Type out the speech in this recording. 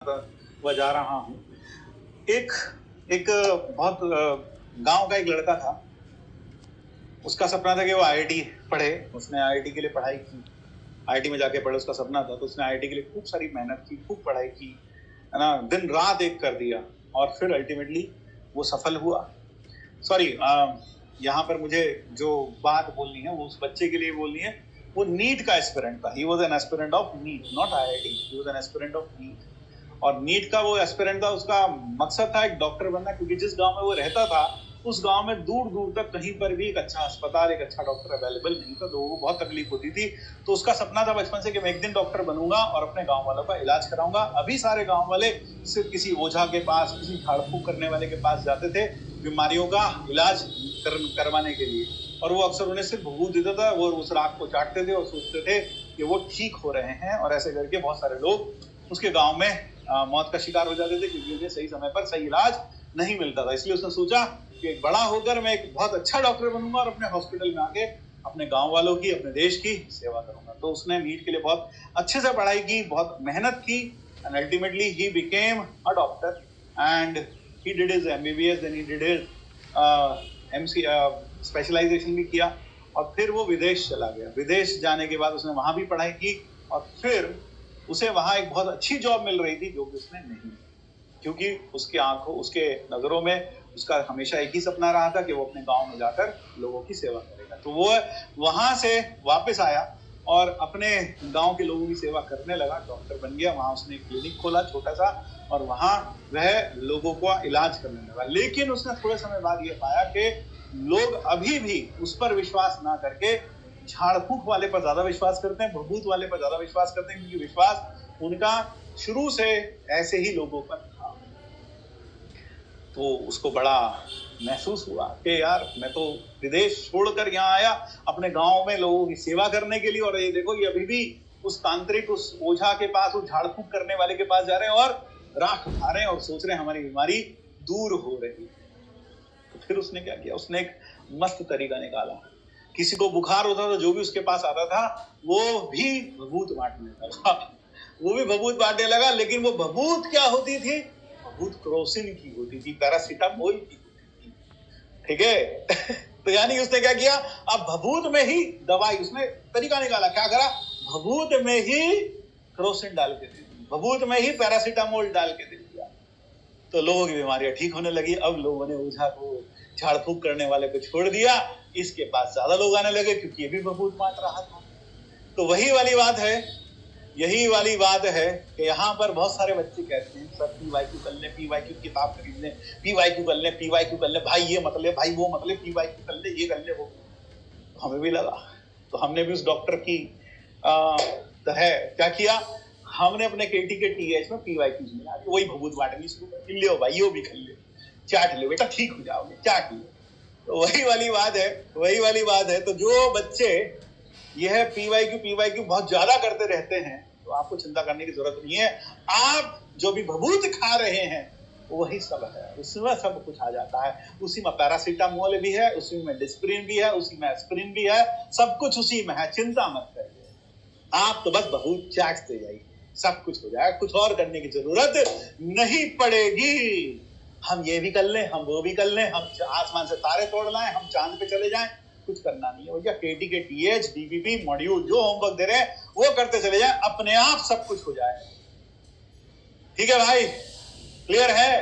बजा रहा हूँ। एक एक बहुत गांव का एक लड़का था। उसका सपना था कि वो आईआईटी पढ़े। उसने आईआईटी के लिए पढ़ाई की, आईआईटी में जाके पढ़े, उसका सपना था। तो उसने आईआईटी के लिए खूब सारी मेहनत की, खूब पढ़ाई की, है ना, दिन रात एक कर दिया और फिर अल्टीमेटली वो सफल हुआ। सॉरी, यहाँ पर मुझे जो बात बोलनी है वो उस बच्चे के लिए बोलनी है। वो नीट का एस्पिरेंट था। He was an aspirant of NEET, not IIT. He was an aspirant of NEET. और नीट का वो एस्पिरेंट था, उसका मकसद था एक डॉक्टर बनना, क्योंकि जिस गांव में वो रहता था उस गांव में दूर दूर तक कहीं पर भी एक अच्छा अस्पताल, एक अच्छा डॉक्टर अवेलेबल नहीं था। लोगों को बहुत तकलीफ होती थी। तो उसका सपना था बचपन से कि मैं एक दिन डॉक्टर बनूंगा और अपने गांव वालों का इलाज कराऊंगा। अभी सारे गांव वाले सिर्फ किसी ओझा के पास, किसी झाड़ फूक करने वाले के पास जाते थे बीमारियों का इलाज करवाने के लिए, और वो अक्सर उन्हें सिर्फ भभूत देता था। वो उस राख को चाटते थे और सोचते थे कि वो ठीक हो रहे हैं, और ऐसे करके बहुत सारे लोग उसके गांव में मौत का शिकार हो जाते थे, क्योंकि उन्हें सही समय पर सही इलाज नहीं मिलता था। इसलिए उसने सोचा कि एक बड़ा होकर मैं एक बहुत अच्छा डॉक्टर बनूंगा और अपने हॉस्पिटल में आके अपने गांव वालों की, अपने देश की सेवा करूंगा। तो उसने नीट के लिए बहुत अच्छे से पढ़ाई की, बहुत मेहनत की, and ultimately he became a doctor and he did his MBBS, then he did his MC specialisation भी किया, और फिर वो विदेश चला गया। विदेश जाने के बाद उसने वहां भी पढ़ाई की, और फिर उसे वहां एक बहुत अच्छी जॉब मिल रही थी, जो कि उसने नहीं, क्योंकि उसकी आंखों, उसके नजरों में उसका हमेशा एक ही सपना रहा था कि वो अपने गांव में जाकर लोगों की सेवा करेगा। तो वो वहां से वापस आया और अपने गांव के लोगों की सेवा करने लगा, डॉक्टर बन गया। वहां उसने एक क्लिनिक खोला छोटा सा, और वहां वह लोगों का इलाज करने लगा। लेकिन उसने थोड़े समय बाद ये पाया कि लोग अभी भी उस पर विश्वास ना करके झाड़ फूक वाले पर ज्यादा विश्वास करते हैं, भभूत वाले पर ज्यादा विश्वास करते हैं, क्योंकि विश्वास उनका शुरू से ऐसे ही लोगों पर था। तो उसको बड़ा महसूस हुआ कि यार, मैं तो विदेश छोड़कर यहाँ आया अपने गांव में लोगों की सेवा करने के लिए, और ये देखो, ये अभी भी उस तांत्रिक, उस ओझा के पास, उस झाड़ फूक करने वाले के पास जा रहे हैं और राख उठा रहे हैं और सोच रहे हैं हमारी बीमारी दूर हो रही है। तो फिर उसने क्या किया? उसने एक मस्त तरीका निकाला। किसी को बुखार होता था, जो भी उसके पास आता था वो भी भभूत बांटने लगा। वो भी भभूत बांटने लगा, लेकिन वो भभूत क्या होती थी? भभूत क्रोसिन की होती थी, पैरासीटामोल की होती थी। ठीक है? तो यानी उसने क्या किया? अब भभूत में ही दवाई, उसने तरीका निकाला। क्या करा? भभूत में ही क्रोसिन डाल के दे दी, भभूत में ही पैरासीटामोल डाल के दे दिया। तो लोगों की बीमारियां ठीक होने लगी। अब लोगों ने ओझा को, झाड़ फूक करने वाले को छोड़ दिया। इसके पास ज्यादा लोग आने लगे, क्योंकि ये भी भभूत बांट रहा था। तो वही वाली बात है, यही वाली बात है कि यहाँ पर बहुत सारे बच्चे कहते हैं, सर पीवाईक्यू कर ले, पीवाईक्यू की किताब खरीद ले, पीवाईक्यू कर ले, पीवाईक्यू कर ले, भाई ये मत ले, भाई वो मत ले, पीवाईक्यू कर ले, ये कर ले, वो। तो हमें भी लगा, तो हमने भी उस डॉक्टर की तरह क्या किया? हमने अपने केटी के टीएच में पीवाईक्यू मिला, वही भभूत बांटनी शुरू कर ली। लो भाई, यो भी कर ले, चाट लो बेटा, ठीक हो जाओगे, चाट लो। तो वही वाली बात है, वही वाली बात है। तो जो बच्चे यह पीवाईक्यू बहुत ज्यादा करते रहते हैं, तो आपको चिंता करने की जरूरत नहीं है। आप जो भी भभूत खा रहे हैं वही सब है, उसमें सब कुछ आ जाता है। उसी में पैरासीटामोल भी है, उसी में डिस्प्रिन भी है, उसी में एस्प्रिन भी है, सब कुछ उसी में है। चिंता मत करिए, आप तो बस भभूत चाटते जाइए, सब कुछ हो जाएगा। कुछ और करने की जरूरत नहीं पड़ेगी। हम ये भी कर लें, हम वो भी कर लें, हम आसमान से तारे तोड़ लाएं, हम चांद पे चले जाएं, कुछ करना नहीं है भैया। केटी के टीएच, डीबीपी मॉड्यूल जो होमवर्क दे रहे हैं वो करते चले जाएं, अपने आप सब कुछ हो जाए। ठीक है भाई, क्लियर है?